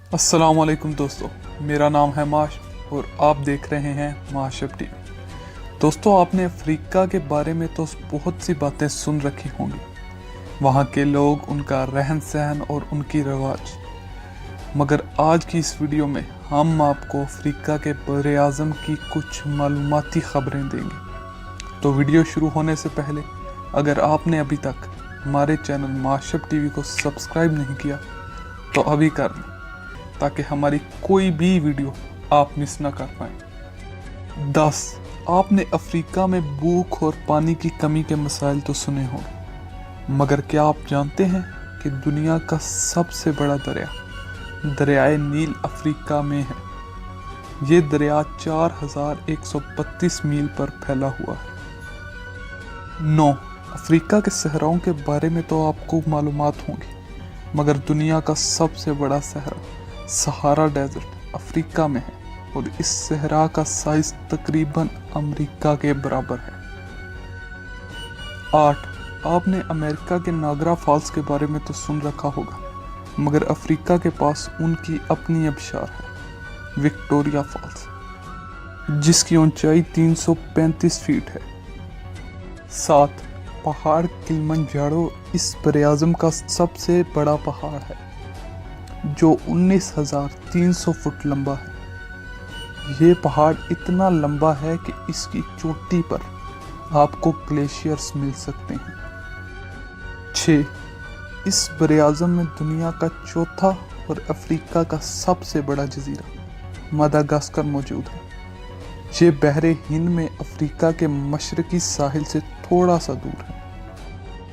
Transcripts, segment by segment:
अस्सलाम वालेकुम दोस्तों, मेरा नाम है माश और आप देख रहे हैं माशब टीवी। दोस्तों, आपने अफ्रीका के बारे में तो बहुत सी बातें सुन रखी होंगी, वहाँ के लोग, उनका रहन सहन और उनकी रवाज। मगर आज की इस वीडियो में हम आपको अफ्रीका के बरे आज़म की कुछ मालूमाती खबरें देंगे। तो वीडियो शुरू होने से पहले अगर आपने अभी तक हमारे चैनल माशब टीवी को सब्सक्राइब नहीं किया तो अभी कर लें, ताकि हमारी कोई भी वीडियो आप मिस ना कर पाएं। 10. आपने अफ्रीका में भूख और पानी की कमी के मसाइल तो सुने होंगे, मगर क्या आप जानते हैं कि दुनिया का सबसे बड़ा दरियाए नील अफ्रीका में है। ये दरिया 4132 मील पर फैला हुआ है। 9. अफ्रीका के सहराओं के बारे में तो आपको मालूमात होंगी, मगर दुनिया का सबसे बड़ा सहरा सहारा डेजर्ट अफ्रीका में है और इस सहरा का साइज तकरीबन अमेरिका के बराबर है। 8. आपने अमेरिका के नागरा फॉल्स के बारे में तो सुन रखा होगा, मगर अफ्रीका के पास उनकी अपनी आबशार है, विक्टोरिया फॉल्स, जिसकी ऊंचाई 335 फीट है। 7. पहाड़ किलिमंजारो इस बरे-आज़म का सबसे बड़ा पहाड़ है, जो 19,300 फुट लंबा है। ये पहाड़ इतना लंबा है कि इसकी चोटी पर आपको ग्लेशियर्स मिल सकते हैं। 6. इस बरे-आज़म में दुनिया का चौथा और अफ्रीका का सबसे बड़ा जजीरा मदागास्कर मौजूद है। ये बहरे हिंद में अफ्रीका के मशरकी साहिल से थोड़ा सा दूर है।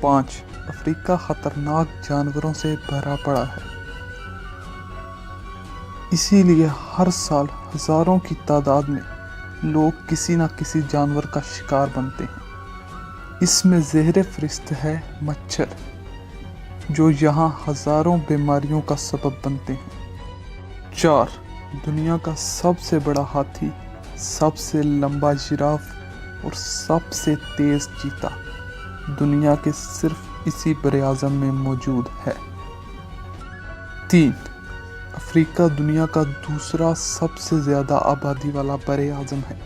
5. अफ्रीका खतरनाक जानवरों से भरा पड़ा है, इसीलिए हर साल हजारों की तादाद में लोग किसी न किसी जानवर का शिकार बनते हैं। इसमें ज़हर फरिश्त है मच्छर, जो यहाँ हजारों बीमारियों का सबब बनते हैं। 4. दुनिया का सबसे बड़ा हाथी, सबसे लंबा जिराफ और सबसे तेज चीता दुनिया के सिर्फ इसी बरे-आज़म में मौजूद है। 3. अफ्रीका दुनिया का दूसरा सबसे ज़्यादा आबादी वाला बरे-आज़म है,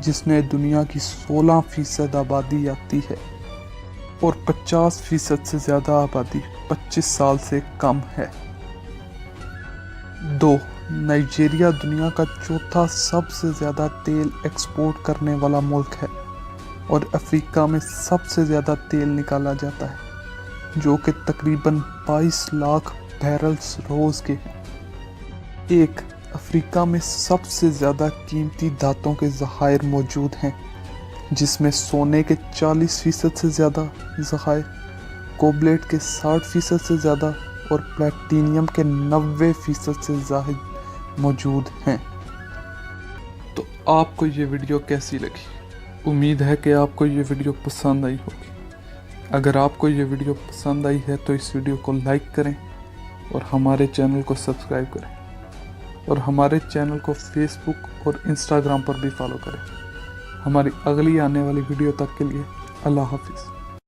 जिसमें दुनिया की 16% आबादी आती है और 50% से ज़्यादा आबादी 25 साल से कम है। 2. नाइजीरिया दुनिया का चौथा सबसे ज़्यादा तेल एक्सपोर्ट करने वाला मुल्क है और अफ्रीका में सबसे ज़्यादा तेल निकाला जाता है, जो कि तकरीबन 22 लाख बैरल्स रोज़ के हैं। 1. अफ्रीका में सबसे ज़्यादा कीमती धातुओं के ज़खायर मौजूद हैं, जिसमें सोने के 40% से ज़्यादा ज़खायर, कोबलेट के 60% से ज़्यादा और प्लेटिनियम के 90% से ज़ायद मौजूद हैं। तो आपको ये वीडियो कैसी लगी? उम्मीद है कि आपको ये वीडियो पसंद आई होगी। अगर आपको ये वीडियो पसंद आई है तो इस वीडियो को लाइक करें और हमारे चैनल को सब्सक्राइब करें, और हमारे चैनल को फेसबुक और इंस्टाग्राम पर भी फॉलो करें। हमारी अगली आने वाली वीडियो तक के लिए अल्लाह हाफिज़।